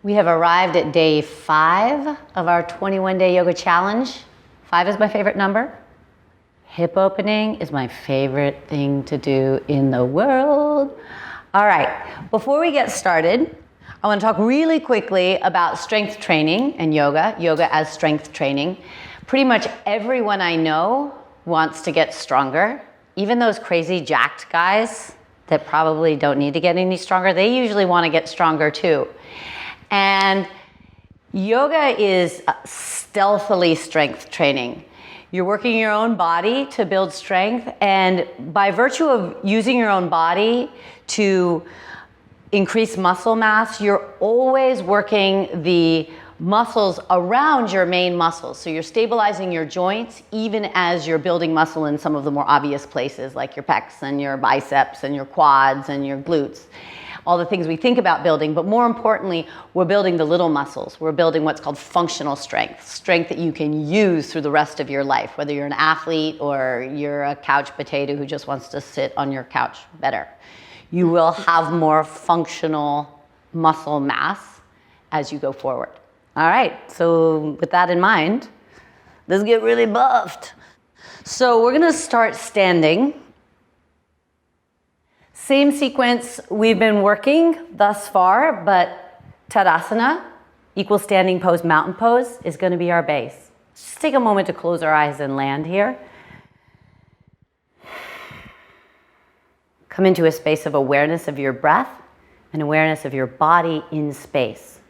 We have arrived at day 5 of our 21-day yoga challenge. 5 is my favorite number. Hip opening is my favorite thing to do in the world. All right, before we get started, I want to talk really quickly about strength training and yoga as strength training. Pretty much everyone I know wants to get stronger. Even those crazy jacked guys that probably don't need to get any stronger, they usually want to get stronger too. And yoga is stealthily strength training. You're working your own body to build strength, and by virtue of using your own body to increase muscle mass, you're always working the muscles around your main muscles. So you're stabilizing your joints even as you're building muscle in some of the more obvious places like your pecs and your biceps and your quads and your glutes. All the things we think about building, but more importantly, we're building the little muscles. We're building what's called functional strength, strength that you can use through the rest of your life, whether you're an athlete or you're a couch potato who just wants to sit on your couch better. You will have more functional muscle mass as you go forward. All right, so with that in mind, let's get really buffed. So we're gonna start standing. Same sequence we've been working thus far, but Tadasana, equal standing pose, mountain pose, is going to be our base. Just take a moment to close our eyes and land here. Come into a space of awareness of your breath and awareness of your body in space.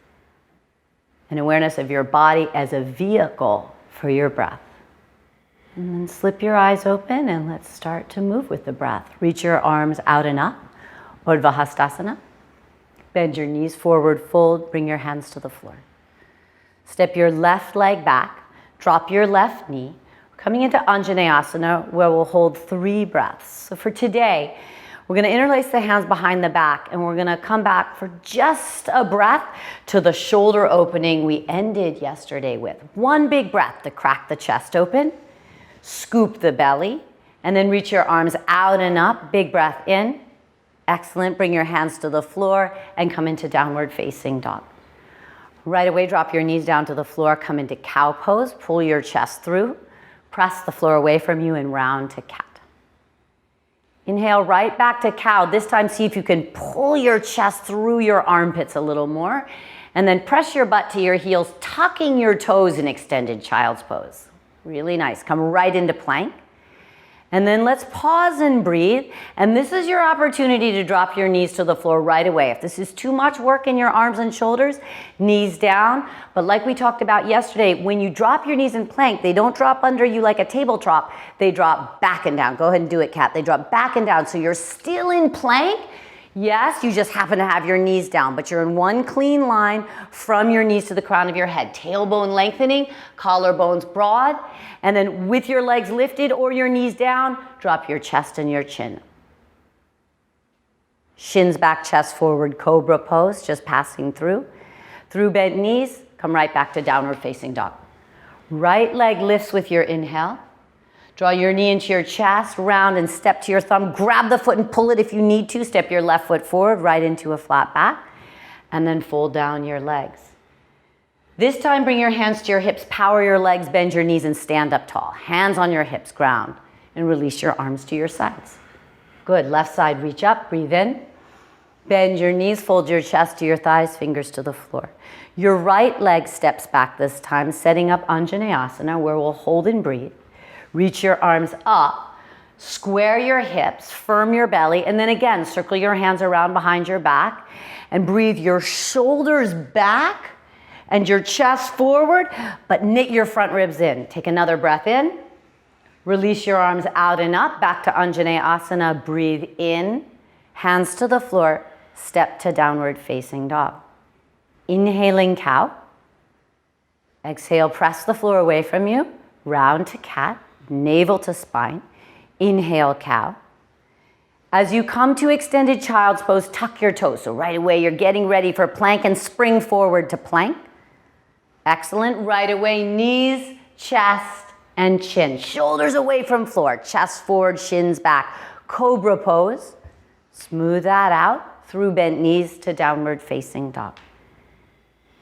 And awareness of your body as a vehicle for your breath. And then slip your eyes open and let's start to move with the breath. Reach your arms out and up, Urdhva Hastasana. Bend your knees forward, fold, bring your hands to the floor. Step your left leg back, drop your left knee. We're coming into Anjaneyasana where we'll hold 3 breaths. So for today, we're gonna interlace the hands behind the back and we're gonna come back for just a breath to the shoulder opening we ended yesterday with. 1 big breath to crack the chest open. Scoop the belly, and then reach your arms out and up. Big breath in. Excellent. Bring your hands to the floor and come into downward facing dog. Right away, drop your knees down to the floor. Come into cow pose. Pull your chest through. Press the floor away from you and round to cat. Inhale right back to cow. This time, see if you can pull your chest through your armpits a little more. And then press your butt to your heels, tucking your toes in extended child's pose. Really nice. Come right into plank. And then let's pause and breathe. And this is your opportunity to drop your knees to the floor right away. If this is too much work in your arms and shoulders, knees down. But like we talked about yesterday, when you drop your knees in plank, they don't drop under you like a tabletop. They drop back and down. Go ahead and do it, cat. They drop back and down. So you're still in plank. Yes, you just happen to have your knees down, but you're in one clean line from your knees to the crown of your head. Tailbone lengthening, collarbones broad, and then with your legs lifted or your knees down, drop your chest and your chin. Shins back, chest forward, cobra pose, just passing through. Through bent knees, come right back to downward facing dog. Right leg lifts with your inhale. Draw your knee into your chest, round and step to your thumb. Grab the foot and pull it if you need to. Step your left foot forward, right into a flat back. And then fold down your legs. This time, bring your hands to your hips, power your legs, bend your knees, and stand up tall. Hands on your hips, ground. And release your arms to your sides. Good. Left side, reach up, breathe in. Bend your knees, fold your chest to your thighs, fingers to the floor. Your right leg steps back this time, setting up Anjaneyasana, where we'll hold and breathe. Reach your arms up, square your hips, firm your belly, and then again, circle your hands around behind your back and breathe your shoulders back and your chest forward, but knit your front ribs in. Take another breath in. Release your arms out and up, back to Anjaneyasana. Breathe in, hands to the floor, step to downward facing dog. Inhaling cow. Exhale, press the floor away from you, round to cat. Navel to spine. Inhale, cow. As you come to extended child's pose, tuck your toes. So right away, you're getting ready for plank and spring forward to plank. Excellent. Right away, knees, chest, and chin. Shoulders away from floor. Chest forward, shins back. Cobra pose. Smooth that out through bent knees to downward facing dog.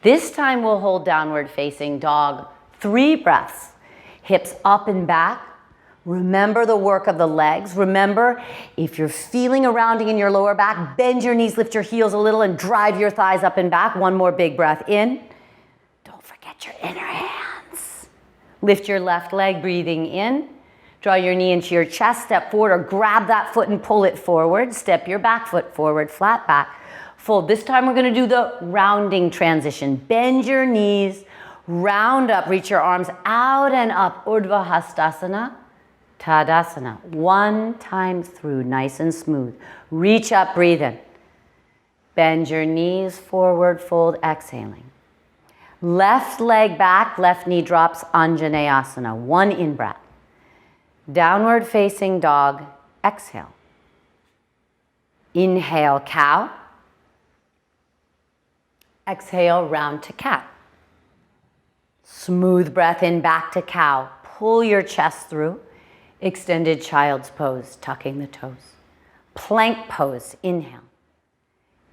This time we'll hold downward facing dog 3 breaths. Hips up and back. Remember the work of the legs. Remember, if you're feeling a rounding in your lower back, bend your knees, lift your heels a little, and drive your thighs up and back. One more big breath in. Don't forget your inner hands. Lift your left leg, breathing in. Draw your knee into your chest, step forward, or grab that foot and pull it forward. Step your back foot forward, flat back. Fold. This time we're going to do the rounding transition. Bend your knees, round up, reach your arms out and up. Urdhva Hastasana. Tadasana. 1 time through, nice and smooth. Reach up, breathe in. Bend your knees forward, fold, exhaling. Left leg back, left knee drops, Anjaneyasana. 1 in breath. Downward facing dog, exhale. Inhale, cow. Exhale, round to cat. Smooth breath in, back to cow. Pull your chest through. Extended child's pose, tucking the toes. Plank pose, inhale.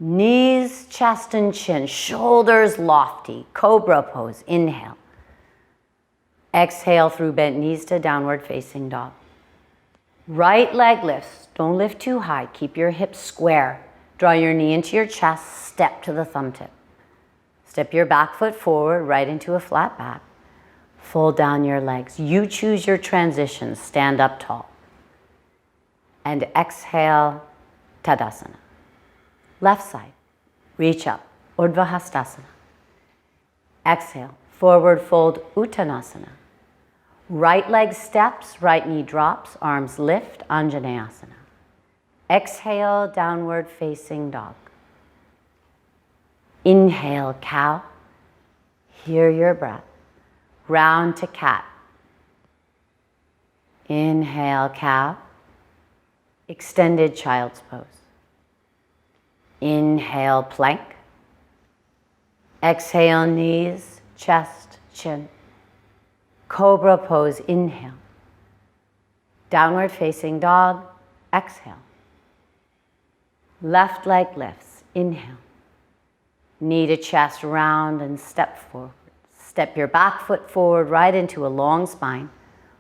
Knees, chest and chin, shoulders lofty. Cobra pose, inhale. Exhale through bent knees to downward facing dog. Right leg lifts, don't lift too high. Keep your hips square. Draw your knee into your chest, step to the thumb tip. Step your back foot forward, right into a flat back. Fold down your legs. You choose your transition. Stand up tall. And exhale, Tadasana. Left side, reach up, Urdhva Hastasana. Exhale, forward fold, Uttanasana. Right leg steps, right knee drops, arms lift, Anjaneyasana. Exhale, downward facing dog. Inhale, cow. Hear your breath. Round to cat. Inhale, cow. Extended child's pose. Inhale, plank. Exhale, knees, chest, chin. Cobra pose, inhale. Downward facing dog, exhale. Left leg lifts, inhale. Knee to chest, round and step forward. Step your back foot forward right into a long spine.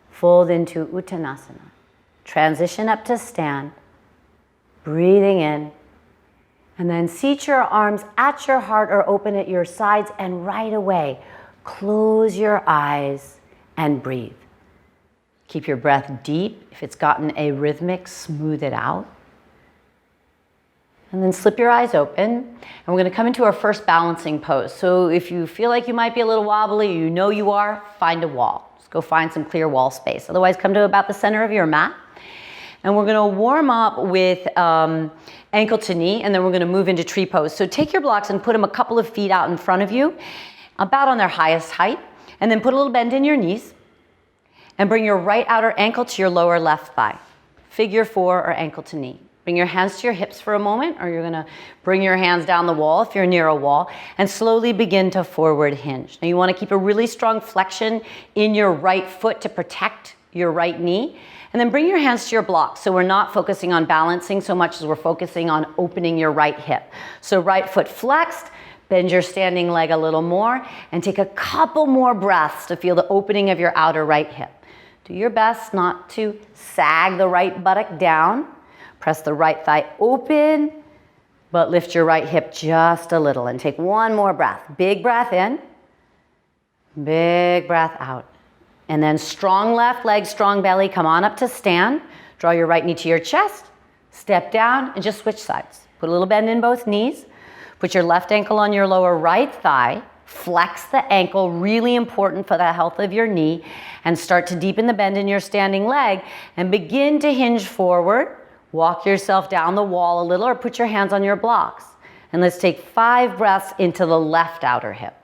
Fold into Uttanasana. Transition up to stand. Breathing in. And then seat your arms at your heart or open at your sides, and right away, close your eyes and breathe. Keep your breath deep. If it's gotten arrhythmic, smooth it out. And then slip your eyes open, and we're going to come into our first balancing pose. So if you feel like you might be a little wobbly, you know you are, find a wall. Just go find some clear wall space. Otherwise, come to about the center of your mat. And we're going to warm up with ankle to knee, and then we're going to move into tree pose. So take your blocks and put them a couple of feet out in front of you, about on their highest height, and then put a little bend in your knees, and bring your right outer ankle to your lower left thigh. Figure 4 or ankle to knee. Bring your hands to your hips for a moment, or you're going to bring your hands down the wall if you're near a wall, and slowly begin to forward hinge. Now you want to keep a really strong flexion in your right foot to protect your right knee, and then bring your hands to your blocks. So we're not focusing on balancing so much as we're focusing on opening your right hip. So right foot flexed, bend your standing leg a little more, and take a couple more breaths to feel the opening of your outer right hip. Do your best not to sag the right buttock down. Press the right thigh open, but lift your right hip just a little, and take one more breath. Big breath in, big breath out. And then strong left leg, strong belly, come on up to stand. Draw your right knee to your chest, step down, and just switch sides. Put a little bend in both knees. Put your left ankle on your lower right thigh. Flex the ankle, really important for the health of your knee. And start to deepen the bend in your standing leg, and begin to hinge forward. Walk yourself down the wall a little, or put your hands on your blocks. And let's take 5 breaths into the left outer hip.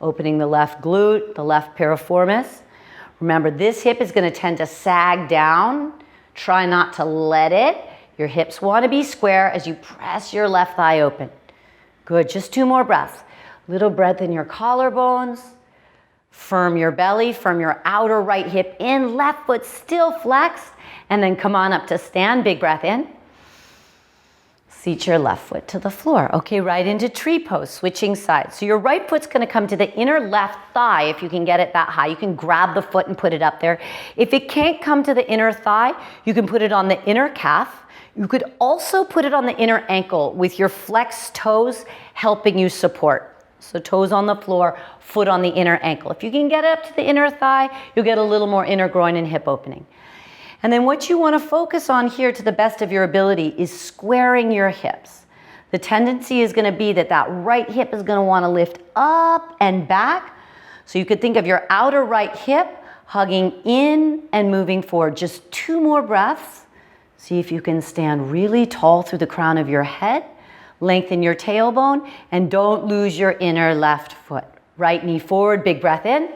Opening the left glute, the left piriformis. Remember, this hip is going to tend to sag down. Try not to let it. Your hips want to be square as you press your left thigh open. Good, just 2 more breaths. Little breath in your collarbones. Firm your belly, firm your outer right hip in, left foot still flexed. And then come on up to stand, big breath in. Seat your left foot to the floor. Okay, right into tree pose, switching sides. So your right foot's gonna come to the inner left thigh if you can get it that high. You can grab the foot and put it up there. If it can't come to the inner thigh, you can put it on the inner calf. You could also put it on the inner ankle with your flexed toes helping you support. So toes on the floor, foot on the inner ankle. If you can get it up to the inner thigh, you'll get a little more inner groin and hip opening. And then what you want to focus on here to the best of your ability is squaring your hips. The tendency is going to be that that right hip is going to want to lift up and back. So you could think of your outer right hip hugging in and moving forward. Just 2 more breaths. See if you can stand really tall through the crown of your head. Lengthen your tailbone and don't lose your inner left foot. Right knee forward, big breath in.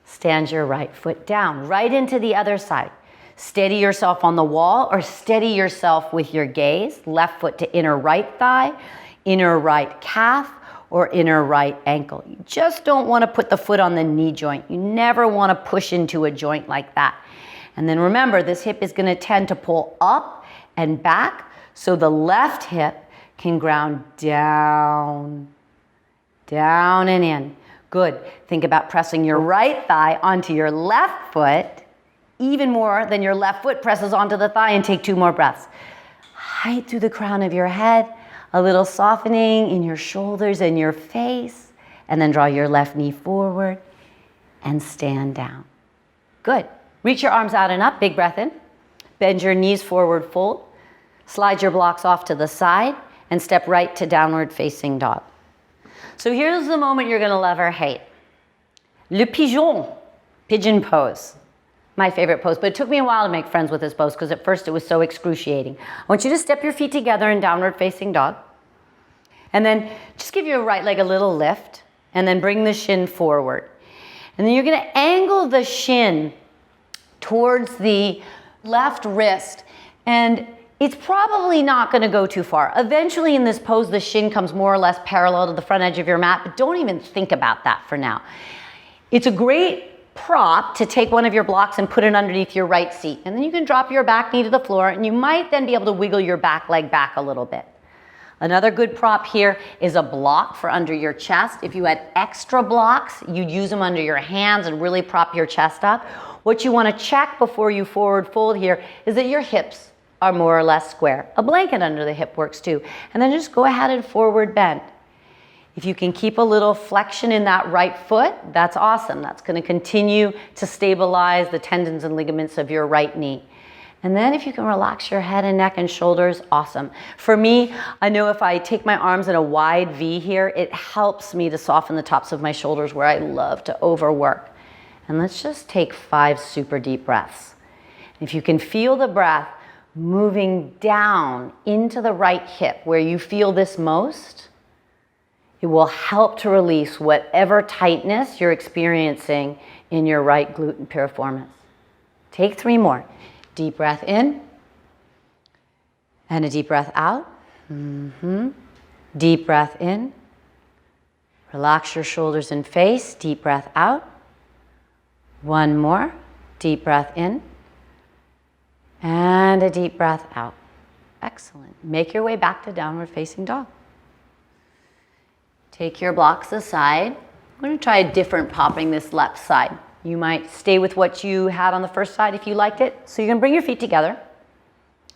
Stand your right foot down, right into the other side. Steady yourself on the wall or steady yourself with your gaze. Left foot to inner right thigh, inner right calf, or inner right ankle. You just don't want to put the foot on the knee joint. You never want to push into a joint like that. And then remember, this hip is going to tend to pull up and back, so the left hip can ground down, down and in. Good. Think about pressing your right thigh onto your left foot, even more than your left foot presses onto the thigh, and take 2 more breaths. Height through the crown of your head, a little softening in your shoulders and your face, and then draw your left knee forward and stand down. Good. Reach your arms out and up, big breath in. Bend your knees forward, fold. Slide your blocks off to the side and step right to downward facing dog. So here's the moment you're gonna love or hate. Le pigeon, pigeon pose. My favorite pose, but it took me a while to make friends with this pose because at first it was so excruciating. I want you to step your feet together in downward facing dog. And then just give your right leg a little lift and then bring the shin forward. And then you're gonna angle the shin towards the left wrist, and it's probably not gonna go too far. Eventually in this pose, the shin comes more or less parallel to the front edge of your mat, but don't even think about that for now. It's a great prop to take one of your blocks and put it underneath your right seat. And then you can drop your back knee to the floor, and you might then be able to wiggle your back leg back a little bit. Another good prop here is a block for under your chest. If you had extra blocks, you'd use them under your hands and really prop your chest up. What you want to check before you forward fold here is that your hips are more or less square. A blanket under the hip works too. And then just go ahead and forward bend. If you can keep a little flexion in that right foot, that's awesome. That's going to continue to stabilize the tendons and ligaments of your right knee. And then if you can relax your head and neck and shoulders, awesome. For me, I know if I take my arms in a wide V here, it helps me to soften the tops of my shoulders where I love to overwork. And let's just take 5 super deep breaths. If you can feel the breath moving down into the right hip where you feel this most, it will help to release whatever tightness you're experiencing in your right glute and piriformis. Take 3 more. Deep breath in and a deep breath out. Deep breath in. Relax your shoulders and face. Deep breath out. 1 more. Deep breath in and a deep breath out. Excellent. Make your way back to downward facing dog. Take your blocks aside. I'm going to try a different popping this left side. You might stay with what you had on the first side if you liked it. So you're going to bring your feet together.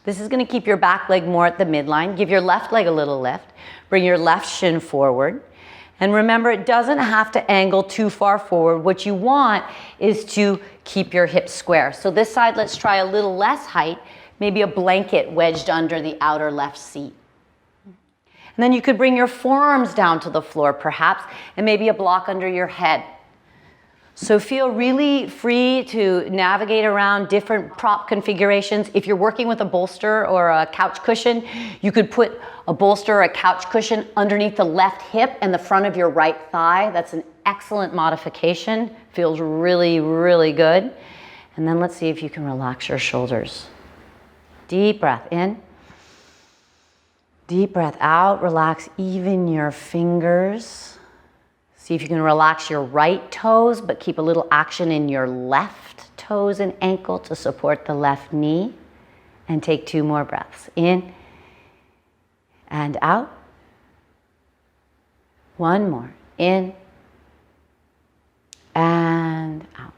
This is going to keep your back leg more at the midline. Give your left leg a little lift. Bring your left shin forward. And remember, it doesn't have to angle too far forward. What you want is to keep your hips square. So this side, let's try a little less height, maybe a blanket wedged under the outer left seat. And then you could bring your forearms down to the floor perhaps, and maybe a block under your head. So feel really free to navigate around different prop configurations. If you're working with a bolster or a couch cushion, you could put a bolster or a couch cushion underneath the left hip and the front of your right thigh. That's an excellent modification. Feels really, really good. And then let's see if you can relax your shoulders. Deep breath in. Deep breath out. Relax even your fingers. See if you can relax your right toes, but keep a little action in your left toes and ankle to support the left knee. And take 2 more breaths. In and out. One more. In and out.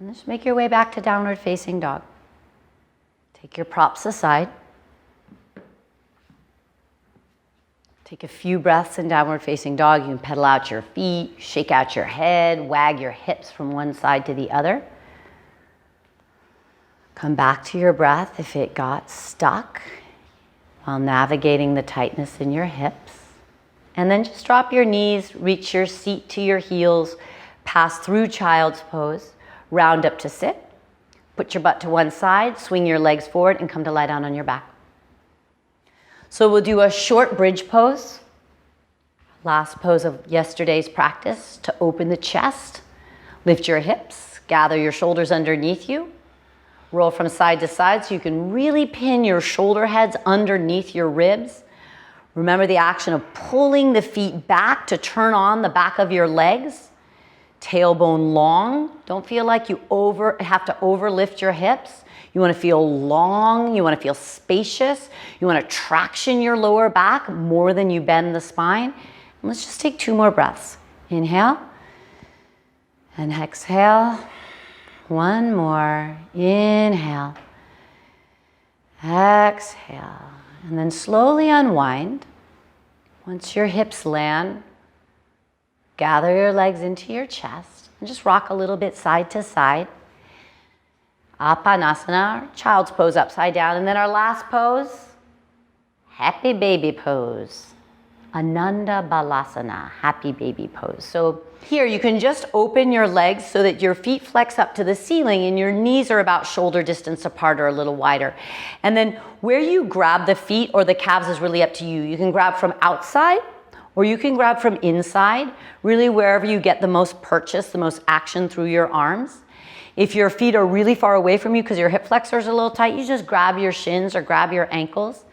And just make your way back to downward facing dog. Take your props aside. Take a few breaths in downward facing dog. You can pedal out your feet, shake out your head, wag your hips from one side to the other. Come back to your breath if it got stuck while navigating the tightness in your hips. And then just drop your knees, reach your seat to your heels, pass through child's pose, round up to sit. Put your butt to one side, swing your legs forward, and come to lie down on your back. So we'll do a short bridge pose. Last pose of yesterday's practice to open the chest. Lift your hips, gather your shoulders underneath you. Roll from side to side so you can really pin your shoulder heads underneath your ribs. Remember the action of pulling the feet back to turn on the back of your legs. Tailbone long. Don't feel like you have to overlift your hips. You want to feel long. You want to feel spacious. You want to traction your lower back more than you bend the spine. And let's just take 2 more breaths. Inhale and exhale. 1 more. Inhale. Exhale. And then slowly unwind. Once your hips land, gather your legs into your chest and just rock a little bit side to side. Apanasana, child's pose upside down. And then our last pose, happy baby pose. Ananda Balasana, happy baby pose. So here you can just open your legs so that your feet flex up to the ceiling and your knees are about shoulder distance apart or a little wider. And then where you grab the feet or the calves is really up to you. You can grab from outside or you can grab from inside, really wherever you get the most purchase, the most action through your arms. If your feet are really far away from you because your hip flexors are a little tight, you just grab your shins or grab your ankles.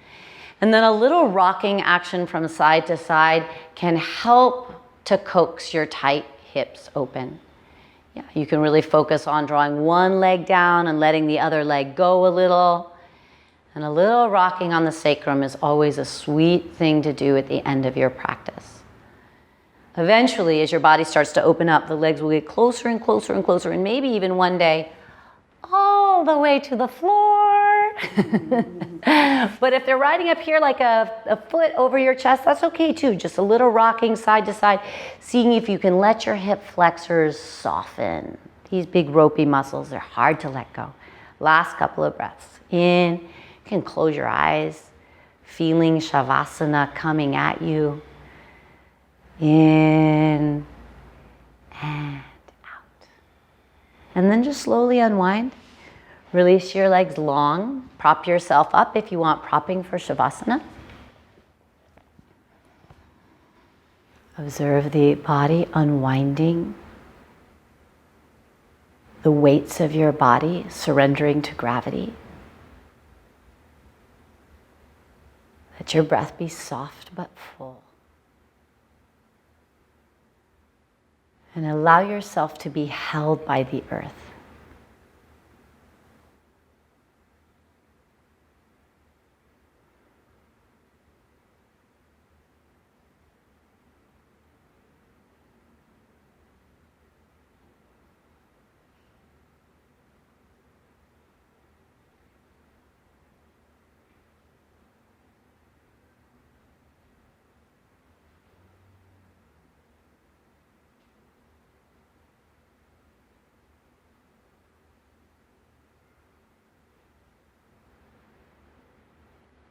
And then a little rocking action from side to side can help to coax your tight hips open. Yeah, you can really focus on drawing one leg down and letting the other leg go a little. And a little rocking on the sacrum is always a sweet thing to do at the end of your practice. Eventually, as your body starts to open up, the legs will get closer and closer and closer, and maybe even one day, all the way to the floor. But if they're riding up here like a foot over your chest, that's okay too. Just a little rocking side to side, seeing if you can let your hip flexors soften. These big ropey muscles, they're hard to let go. Last couple of breaths. In, you can close your eyes, feeling Shavasana coming at you. In and out. And then just slowly unwind. Release your legs long. Prop yourself up if you want propping for Shavasana. Observe the body unwinding. The weights of your body surrendering to gravity. Let your breath be soft but full. And allow yourself to be held by the earth.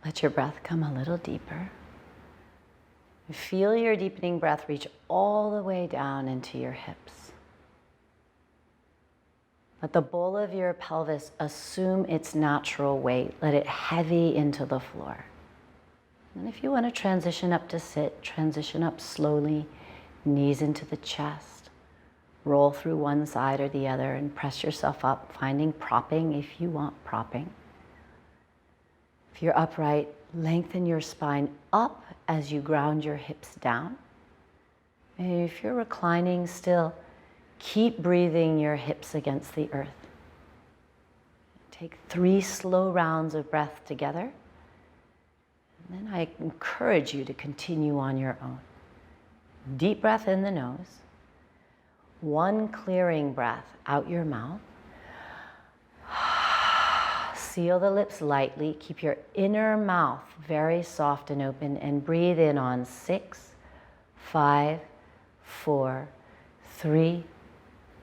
Let your breath come a little deeper. Feel your deepening breath reach all the way down into your hips. Let the bowl of your pelvis assume its natural weight. Let it heavy into the floor. And if you want to transition up to sit, transition up slowly, knees into the chest. Roll through one side or the other and press yourself up, finding propping if you want propping. If you're upright, lengthen your spine up as you ground your hips down. And if you're reclining still, keep breathing your hips against the earth. Take 3 slow rounds of breath together. Then I encourage you to continue on your own. Deep breath in the nose. One clearing breath out your mouth. Seal the lips lightly. Keep your inner mouth very soft and open, and breathe in on 6, 5, 4, 3,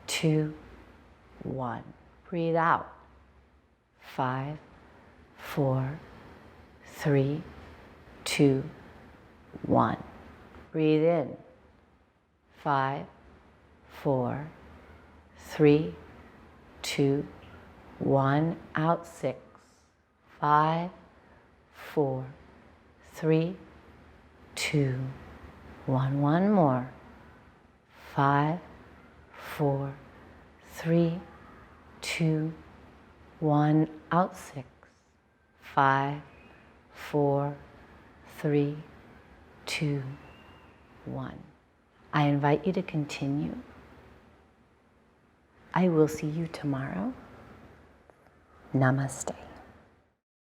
2, 1. Breathe out. 5, 4, 3, 2, 1. Breathe in. 5, 4, 3, 2, 1. Out 6, 5, 4, 3, 2, 1. One more. 5, 4, 3, 2, 1. Out 6, 5, 4, 3, 2, 1. I invite you to continue. I will see you tomorrow. Namaste.